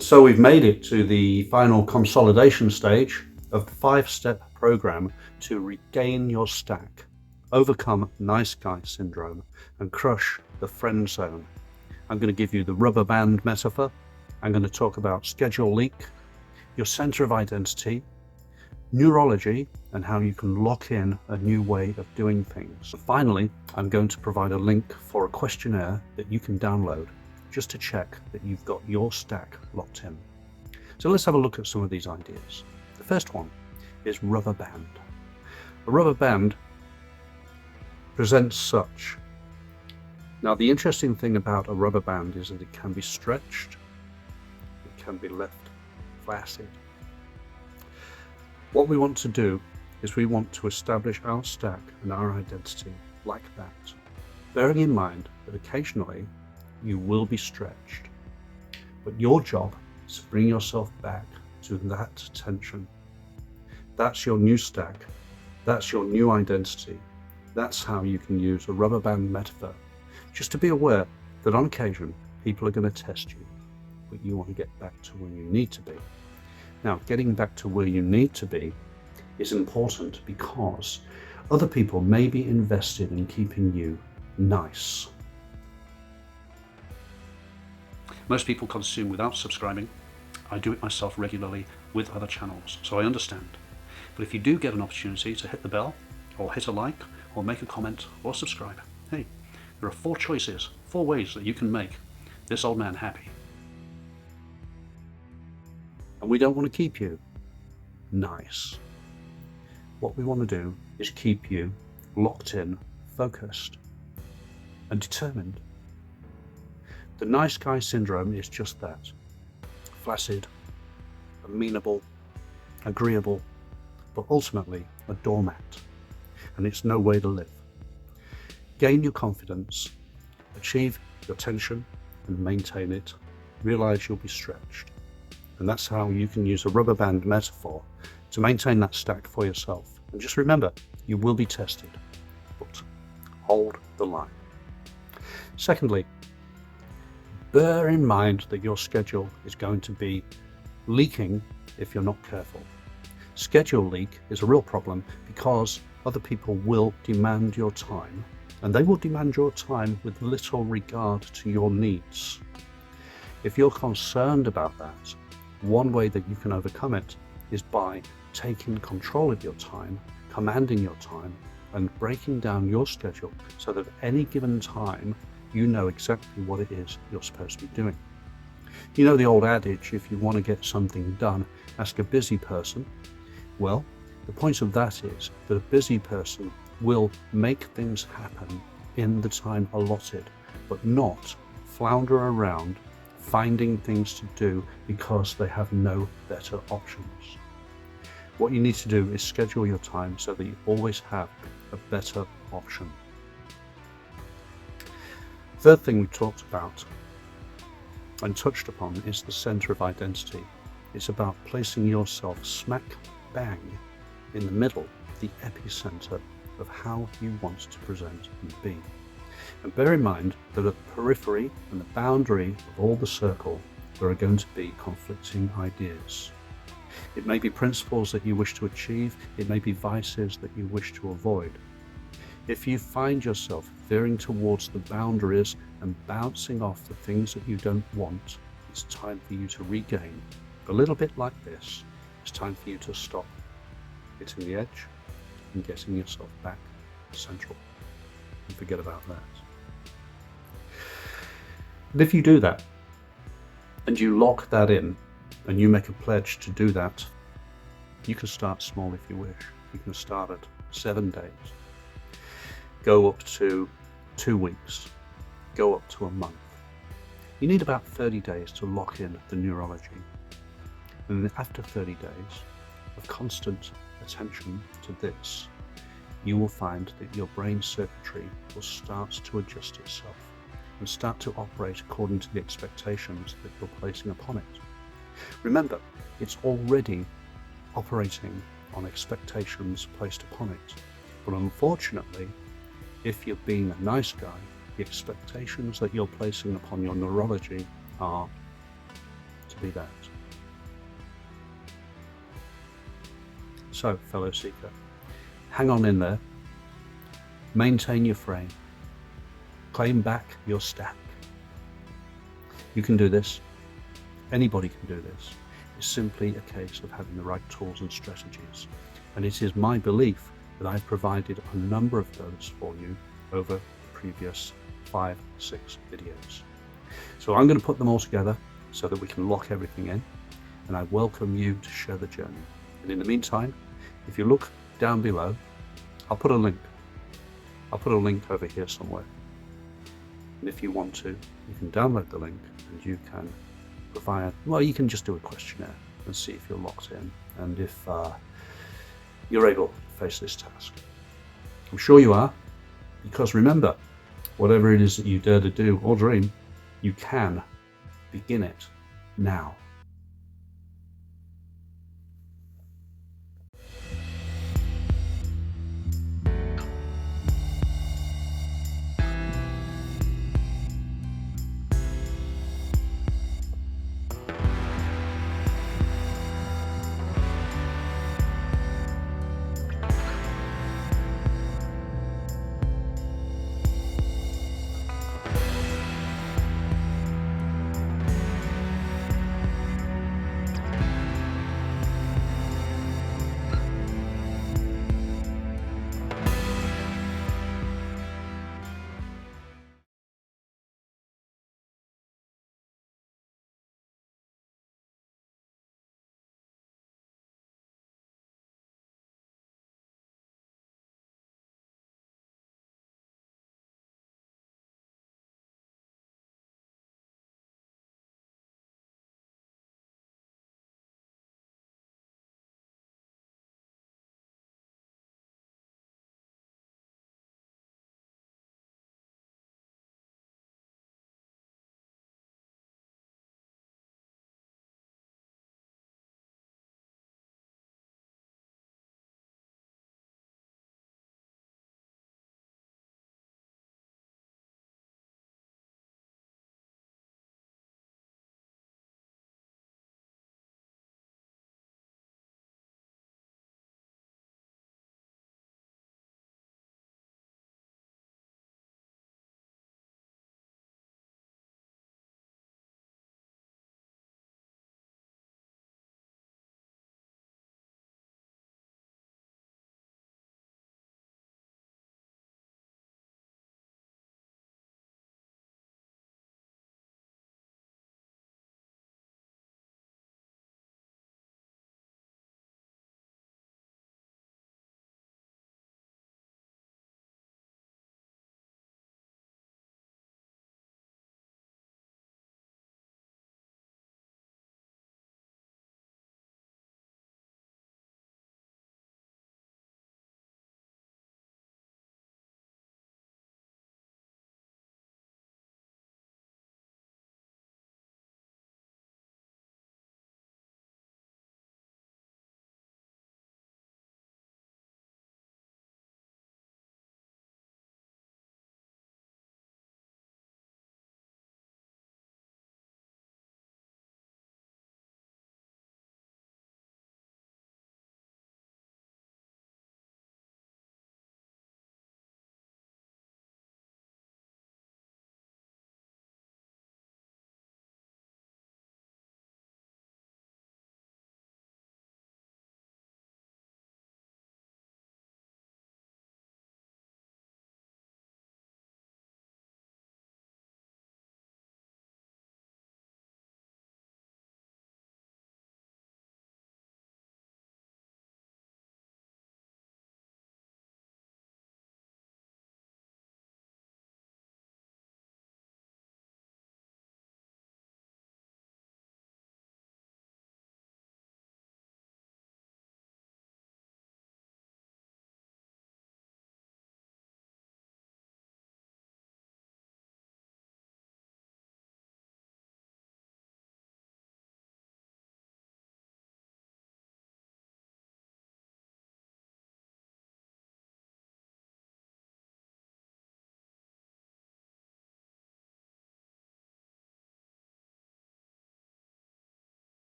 So we've made it to the final consolidation stage of the 5-step program to regain your stack, overcome nice guy syndrome, and crush the friend zone. I'm going to give you the rubber band metaphor. I'm going to talk about schedule leak, your center of identity, neurology, and how you can lock in a new way of doing things. Finally, I'm going to provide a link for a questionnaire that you can download just to check that you've got your stack locked in. So let's have a look at some of these ideas. The first one is rubber band. A rubber band presents such. Now, the interesting thing about a rubber band is that it can be stretched, it can be left flaccid. What we want to do is we want to establish our stack and our identity like that, bearing in mind that occasionally you will be stretched, but your job is to bring yourself back to that tension. That's your new stack, that's your new identity. That's how you can use a rubber band metaphor. Just to be aware that on occasion people are going to test you, but you want to get back to where you need to be. Now, getting back to where you need to be is important because other people may be invested in keeping you nice. Most people consume without subscribing. I do it myself regularly with other channels, so I understand. But if you do get an opportunity to hit the bell, or hit a like, or make a comment, or subscribe, hey, there are 4 choices, 4 ways that you can make this old man happy. And we don't want to keep you nice. What we want to do is keep you locked in, focused, and determined. The nice guy syndrome is just that. Flaccid, amenable, agreeable, but ultimately a doormat. And it's no way to live. Gain your confidence, achieve your tension and maintain it. Realize you'll be stretched. And that's how you can use a rubber band metaphor to maintain that stack for yourself. And just remember, you will be tested, but hold the line. Secondly, bear in mind that your schedule is going to be leaking if you're not careful. Schedule leak is a real problem because other people will demand your time, and they will demand your time with little regard to your needs. If you're concerned about that, one way that you can overcome it is by taking control of your time, commanding your time, and breaking down your schedule so that at any given time you know exactly what it is you're supposed to be doing. You know the old adage, if you want to get something done, ask a busy person. Well, the point of that is that a busy person will make things happen in the time allotted, but not flounder around finding things to do because they have no better options. What you need to do is schedule your time so that you always have a better option. Third thing we talked about and touched upon is the center of identity. It's about placing yourself smack bang in the middle, the epicenter of how you want to present and be. And bear in mind that at the periphery and the boundary of all the circle, there are going to be conflicting ideas. It may be principles that you wish to achieve, it may be vices that you wish to avoid. If you find yourself veering towards the boundaries and bouncing off the things that you don't want, it's time for you to regain. A little bit like this, it's time for you to stop hitting the edge and getting yourself back central. And forget about that. And if you do that, and you lock that in, and you make a pledge to do that, you can start small if you wish. You can start at 7 days. Go up to 2 weeks, go up to a month. You need about 30 days to lock in the neurology. And then after 30 days of constant attention to this, you will find that your brain circuitry will start to adjust itself and start to operate according to the expectations that you're placing upon it. Remember, it's already operating on expectations placed upon it. But unfortunately, if you're being a nice guy, the expectations that you're placing upon your neurology are to exactly that. So, fellow seeker, hang on in there, maintain your frame, claim back your stack. You can do this. Anybody can do this. It's simply a case of having the right tools and strategies. And it is my belief that I've provided a number of those for you over the previous 5-6 videos. So I'm going to put them all together so that we can lock everything in, and I welcome you to share the journey. And in the meantime, if you look down below, I'll put a link over here somewhere. And if you want to, you can download the link and you can provide, well, you can just do a questionnaire and see if you're locked in and if you're able to face this task. I'm sure you are, because remember, whatever it is that you dare to do or dream, you can begin it now.